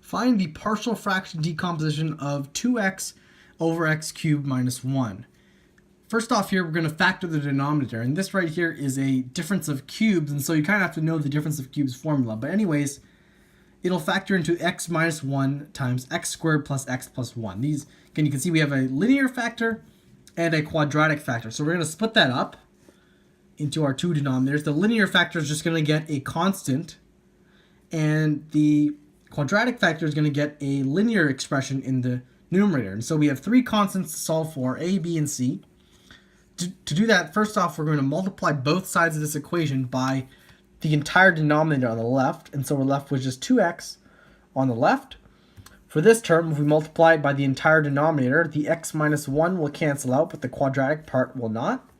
Find the partial fraction decomposition of 2x over x cubed minus 1. First off here, we're going to factor the denominator. And this right here is a difference of cubes. And so you kind of have to know the difference of cubes formula. But anyways, it'll factor into x minus 1 times x squared plus x plus 1. These, again, you can see we have a linear factor and a quadratic factor. So we're going to split that up into our two denominators. The linear factor is just going to get a constant. And the quadratic factor is going to get a linear expression in the numerator. And so we have three constants to solve for, a, b, and c. To do that, first off, we're going to multiply both sides of this equation by the entire denominator on the left. And so we're left with just 2x on the left. For this term, if we multiply it by the entire denominator, the x minus 1 will cancel out, but the quadratic part will not.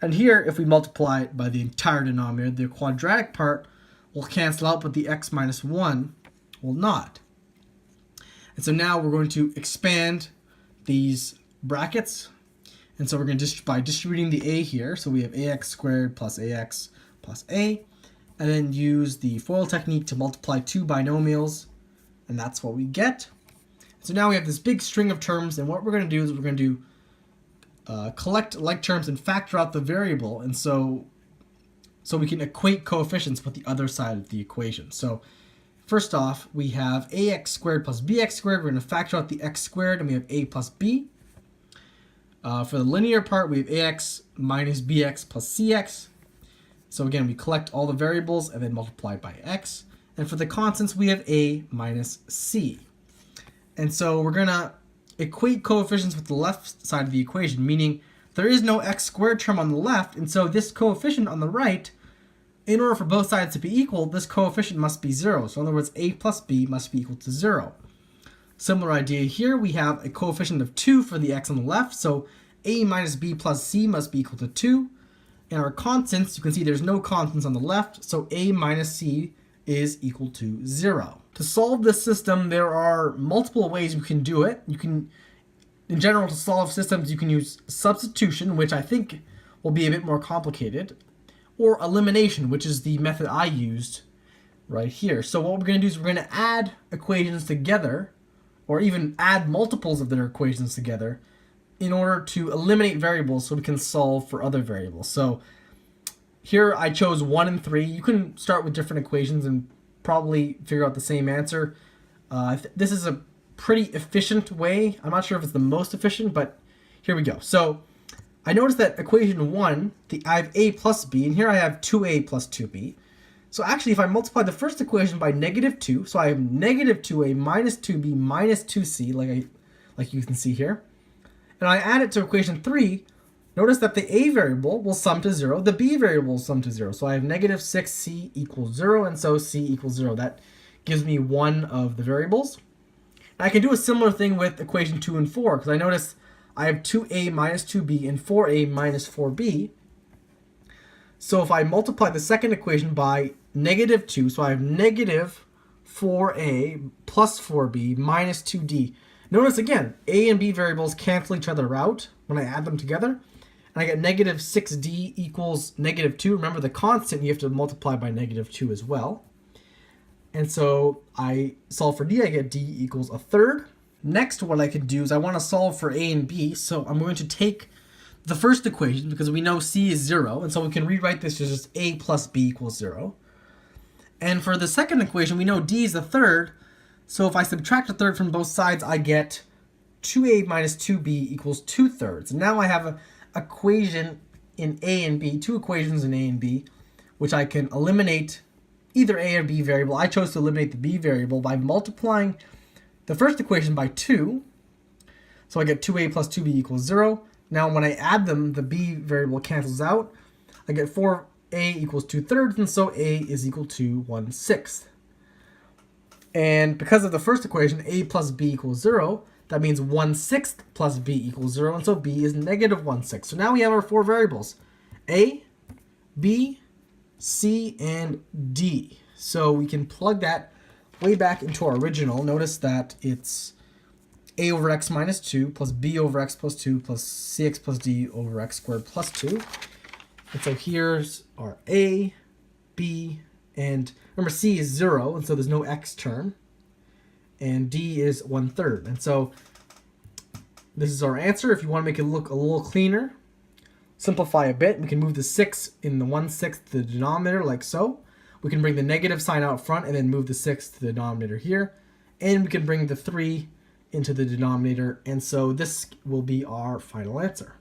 And here, if we multiply it by the entire denominator, the quadratic part will cancel out, but the x minus 1 will not. And so now we're going to expand these brackets. And so we're going to by distributing the a here, so we have ax squared plus ax plus a, and then use the FOIL technique to multiply two binomials, and that's what we get. So now we have this big string of terms, and what we're going to do is we're going to collect like terms and factor out the variable, and so we can equate coefficients with the other side of the equation. So first off, we have ax squared plus bx squared. We're going to factor out the x squared, and we have a plus b. For the linear part, we have ax minus bx plus cx. So again, we collect all the variables and then multiply by x. And for the constants, we have a minus c. And so we're going to equate coefficients with the left side of the equation, meaning there is no x squared term on the left. And so this coefficient on the right, in order for both sides to be equal, this coefficient must be 0. So in other words, a plus b must be equal to 0. Similar idea here, we have a coefficient of 2 for the x on the left, so a minus b plus c must be equal to 2. And our constants, you can see there's no constants on the left, so a minus c is equal to 0. To solve this system, there are multiple ways you can do it. You can, in general, to solve systems, you can use substitution, which I think will be a bit more complicated, or elimination, which is the method I used right here. So what we're going to do is we're going to add equations together, or even add multiples of their equations together in order to eliminate variables so we can solve for other variables. So here I chose 1 and 3. You can start with different equations and probably figure out the same answer. This is a pretty efficient way. I'm not sure if it's the most efficient, but here we go. So I noticed that equation 1, I have a plus b, and here I have 2a plus 2b. So actually, if I multiply the first equation by negative 2, so I have negative 2a minus 2b minus 2c, like you can see here, and I add it to equation 3, notice that the a variable will sum to 0, the b variable will sum to 0. So I have negative 6c equals 0, and so c equals 0. That gives me one of the variables. And I can do a similar thing with equation 2 and 4, because I notice I have 2a minus 2b and 4a minus 4b. So if I multiply the second equation by negative 2, so I have negative 4a plus 4b minus 2d. Notice again, a and b variables cancel each other out when I add them together. And I get negative 6d equals negative 2. Remember the constant, you have to multiply by negative 2 as well. And so I solve for d, I get d equals a third. Next, what I can do is I want to solve for a and b. So I'm going to take the first equation, because we know c is 0, and so we can rewrite this as just a plus b equals 0. And for the second equation, we know d is a third, so if I subtract a third from both sides, I get 2a minus 2b equals 2/3. And now I have an equation in a and b, two equations in a and b, which I can eliminate either a or b variable. I chose to eliminate the b variable by multiplying the first equation by 2, so I get 2a plus 2b equals 0. Now when I add them, the b variable cancels out. I get 4a equals 2/3, and so a is equal to 1/6. And because of the first equation, a plus b equals 0, that means 1/6 plus b equals 0, and so b is negative 1/6. So now we have our four variables, a, b, c, and d. So we can plug that way back into our original. Notice that it's a over x minus 2 plus b over x plus 2 plus cx plus d over x squared plus 2. And so here's our a, b, and remember c is 0, and so there's no x term. and D is 1/3. And so this is our answer. If you want to make it look a little cleaner, simplify a bit. We can move the 6 in the 1/6 to the denominator like so. We can bring the negative sign out front and then move the 6 to the denominator here. And we can bring the 3 into the denominator. And so this will be our final answer.